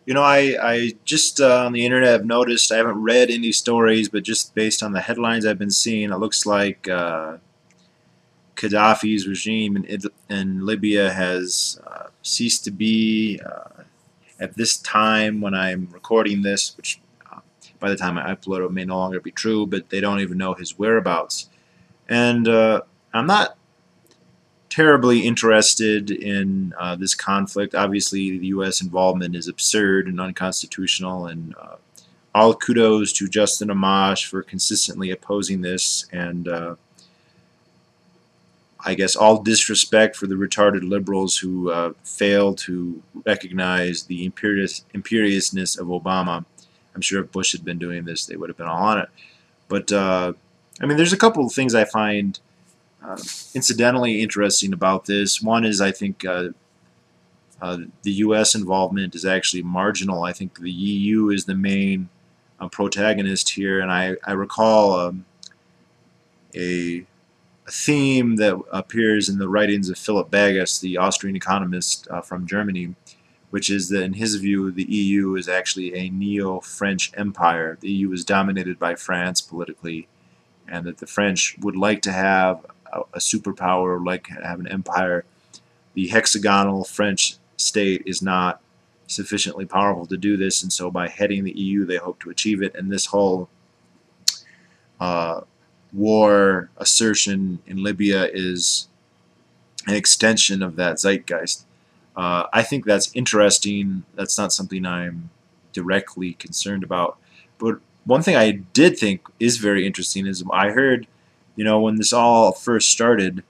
I just on the internet have noticed, I haven't read any stories, but just based on the headlines I've been seeing, it looks like Gaddafi's regime in Libya has ceased to be at this time when I'm recording this, which by the time I upload it may no longer be true, but they don't even know his whereabouts. And I'm not terribly interested in this conflict. Obviously, the U.S. involvement is absurd and unconstitutional, and all kudos to Justin Amash for consistently opposing this, and I guess all disrespect for the retarded liberals who fail to recognize the imperiousness of Obama. I'm sure if Bush had been doing this, they would have been all on it. But I mean, there's a couple of things I find incidentally interesting about this. One is I think the U.S. involvement is actually marginal. I think the EU is the main protagonist here, and I recall a theme that appears in the writings of Philip Bagus, the Austrian economist from Germany, which is that in his view the EU is actually a neo-French empire. The EU is dominated by France politically, and that the French would like to have a superpower, like have an empire. The hexagonal French state is not sufficiently powerful to do this, and so by heading the EU they hope to achieve it. And this whole war assertion in Libya is an extension of that zeitgeist. I think that's interesting. That's not something I'm directly concerned about. But one thing I did think is very interesting is I heard, when this all first started,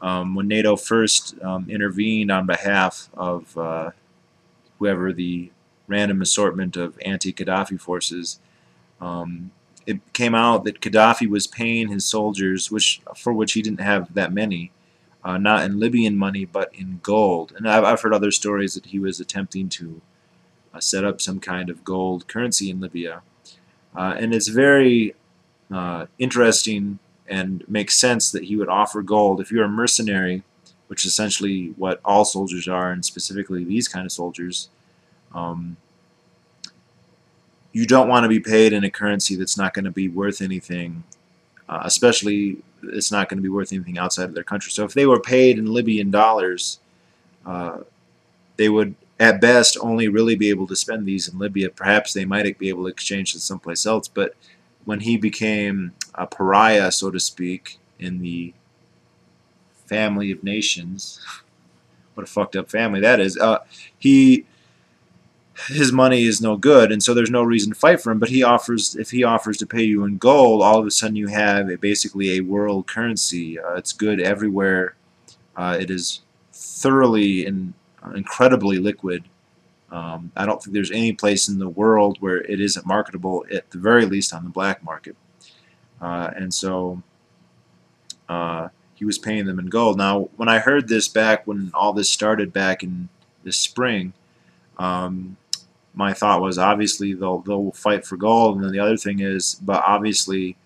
when NATO first intervened on behalf of whoever the random assortment of anti-Gaddafi forces, it came out that Gaddafi was paying his soldiers, for which he didn't have that many, not in Libyan money but in gold. And I've heard other stories that he was attempting to set up some kind of gold currency in Libya. And it's very interesting and makes sense that he would offer gold. If you're a mercenary, which is essentially what all soldiers are, and specifically these kind of soldiers, you don't want to be paid in a currency that's not going to be worth anything, especially it's not going to be worth anything outside of their country. So if they were paid in Libyan dollars, they would at best only really be able to spend these in Libya. Perhaps they might be able to exchange them someplace else, but when he became a pariah, so to speak, in the family of nations, what a fucked up family that is, his money is no good, and so there's no reason to fight for him. But if he offers to pay you in gold, all of a sudden you have basically a world currency. It's good everywhere. It is thoroughly and incredibly liquid. I don't think there's any place in the world where it isn't marketable, at the very least on the black market. And so he was paying them in gold. Now, when I heard this back when all this started back in this spring, my thought was obviously they'll fight for gold, and then the other thing is, but obviously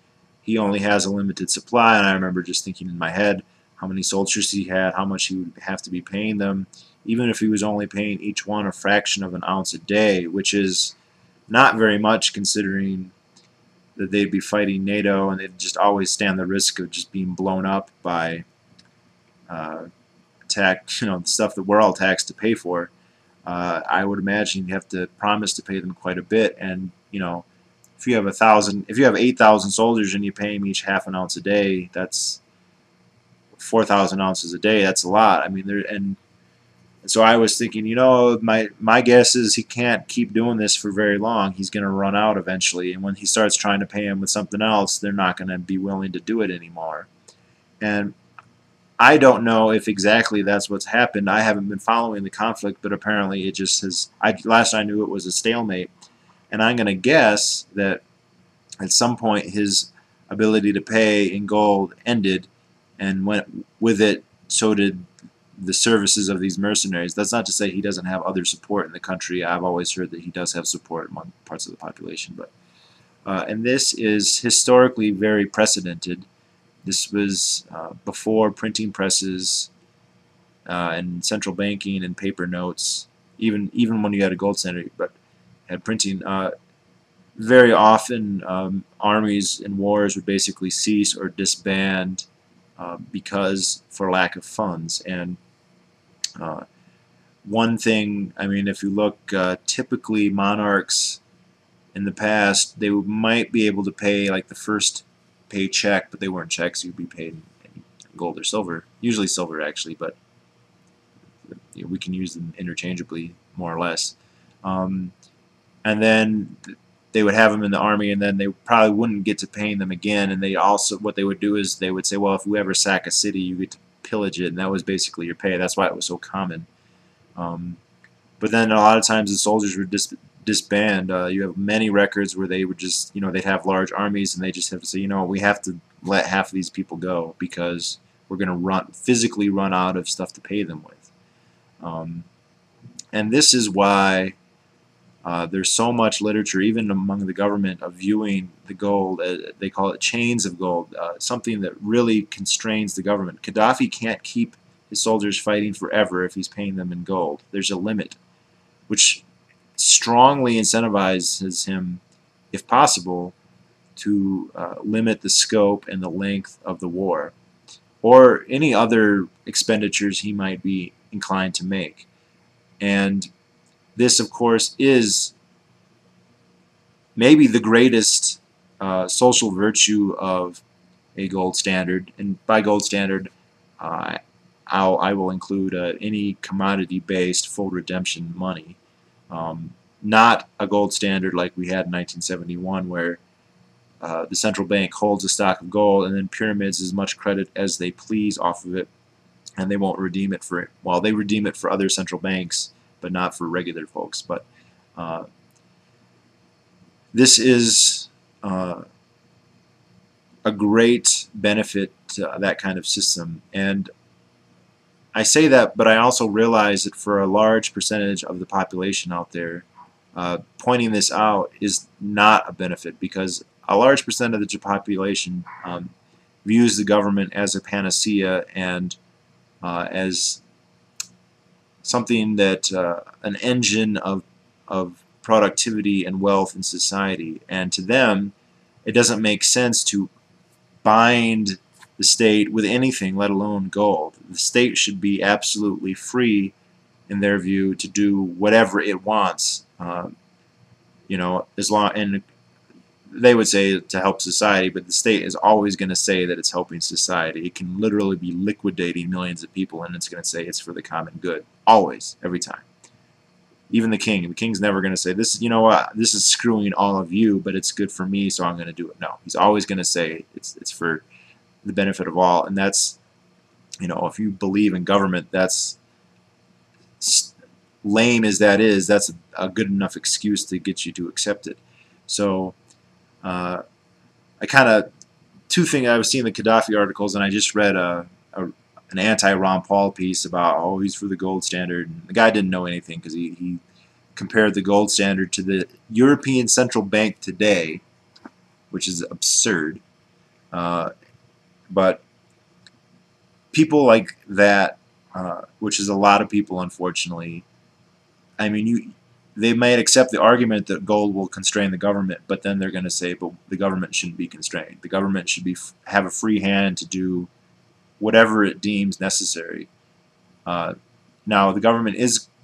he only has a limited supply. And I remember just thinking in my head how many soldiers he had, how much he would have to be paying them, even if he was only paying each one a fraction of an ounce a day, which is not very much considering that they'd be fighting NATO and they'd just always stand the risk of just being blown up by attack, the stuff that we're all taxed to pay for. I would imagine you have to promise to pay them quite a bit, and if you have 8,000 soldiers and you pay them each half an ounce a day, that's 4,000 ounces a day. That's a lot. I mean, and so I was thinking, my guess is he can't keep doing this for very long. He's going to run out eventually, and when he starts trying to pay him with something else, they're not going to be willing to do it anymore. And I don't know if exactly that's what's happened. I haven't been following the conflict, but apparently it just has. Last I knew, it was a stalemate, and I'm going to guess that at some point his ability to pay in gold ended, and went with it, so did the services of these mercenaries. That's not to say he doesn't have other support in the country. I've always heard that he does have support among parts of the population, but and this is historically very precedented. This was before printing presses and central banking and paper notes, even when you had a gold standard. But had printing. Very often, armies in wars would basically cease or disband because for lack of funds. And one thing, I mean, if you look, typically monarchs in the past, they might be able to pay like the first paycheck, but they weren't checks. You'd be paid in gold or silver, usually silver actually, but we can use them interchangeably more or less. And then they would have them in the army, and then they probably wouldn't get to paying them again. And they also, what they would do is they would say, well, if we ever sack a city, you get to pillage it, and that was basically your pay. That's why it was so common. But then a lot of times the soldiers would disband. You have many records where they would just, they'd have large armies, and they just have to say, we have to let half of these people go because we're going to physically run out of stuff to pay them with. And this is why there's so much literature, even among the government, of viewing the gold, they call it chains of gold, something that really constrains the government. Gaddafi can't keep his soldiers fighting forever if he's paying them in gold. There's a limit, which strongly incentivizes him, if possible, to limit the scope and the length of the war, or any other expenditures he might be inclined to make. And this, of course, is maybe the greatest social virtue of a gold standard. And by gold standard, I will include any commodity-based full redemption money. Not a gold standard like we had in 1971, where the central bank holds a stock of gold and then pyramids as much credit as they please off of it, and they won't redeem it for it. Well, they redeem it for other central banks, but not for regular folks. But this is a great benefit to that kind of system. And I say that, but I also realize that for a large percentage of the population out there, pointing this out is not a benefit, because a large percent of the population views the government as a panacea and as something that an engine of productivity and wealth in society. And to them, it doesn't make sense to bind the state with anything, let alone gold. The state should be absolutely free, in their view, to do whatever it wants. As long, and they would say to help society, but the state is always going to say that it's helping society. It can literally be liquidating millions of people, and it's going to say it's for the common good. Always, every time. Even the king. The king's never going to say, this, this is screwing all of you, but it's good for me, so I'm going to do it. No, he's always going to say it's for the benefit of all. And that's, if you believe in government, that's lame as that is, that's a good enough excuse to get you to accept it. So I kind of, I was seeing the Gaddafi articles, and I just read an anti-Ron Paul piece about, oh, he's for the gold standard. And the guy didn't know anything, because he compared the gold standard to the European Central Bank today, which is absurd. But people like that, which is a lot of people, unfortunately, I mean, they might accept the argument that gold will constrain the government, but then they're going to say, but the government shouldn't be constrained. The government should have a free hand to do whatever it deems necessary. Now, the government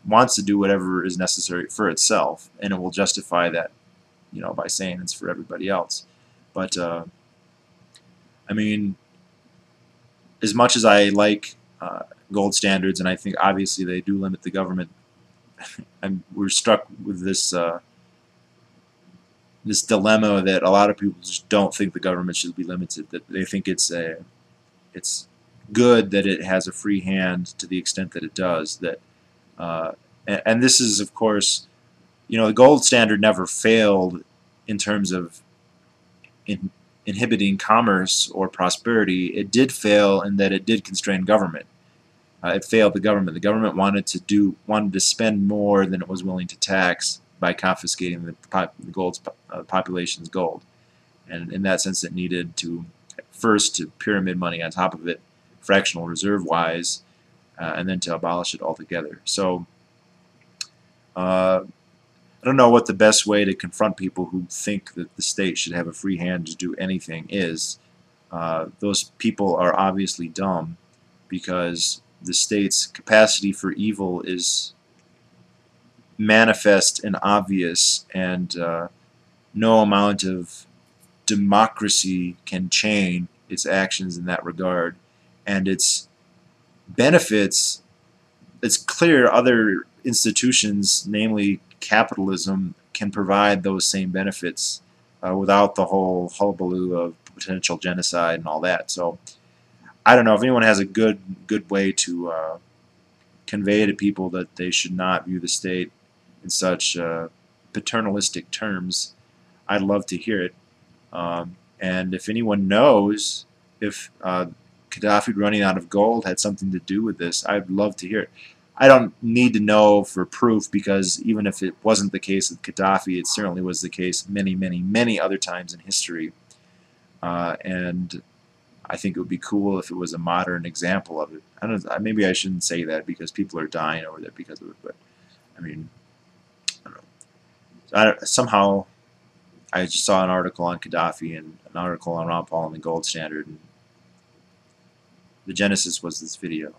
wants to do whatever is necessary for itself, and it will justify that, by saying it's for everybody else. But I mean, as much as I like gold standards, and I think obviously they do limit the government, we're struck with this this dilemma that a lot of people just don't think the government should be limited. That they think it's good that it has a free hand to the extent that it does. That and this is, of course, the gold standard never failed in terms of inhibiting commerce or prosperity. It did fail in that it did constrain government. It failed the government. The government wanted to spend more than it was willing to tax by confiscating the population's gold, and in that sense, it needed to pyramid money on top of it, fractional reserve wise, and then to abolish it altogether. So I don't know what the best way to confront people who think that the state should have a free hand to do anything is. Those people are obviously dumb, because the state's capacity for evil is manifest and obvious, and no amount of democracy can change its actions in that regard. And its benefits, it's clear other institutions, namely capitalism, can provide those same benefits without the whole hullabaloo of potential genocide and all that. So I don't know if anyone has a good way to convey to people that they should not view the state in such paternalistic terms. I'd love to hear it. And if anyone knows if Gaddafi running out of gold had something to do with this, I'd love to hear it. I don't need to know for proof, because even if it wasn't the case with Gaddafi, it certainly was the case many, many, many other times in history. And I think it would be cool if it was a modern example of it. I don't know, maybe I shouldn't say that because people are dying over there because of it, but I mean, I don't know. Somehow I just saw an article on Gaddafi and an article on Ron Paul and the gold standard, and the genesis was this video.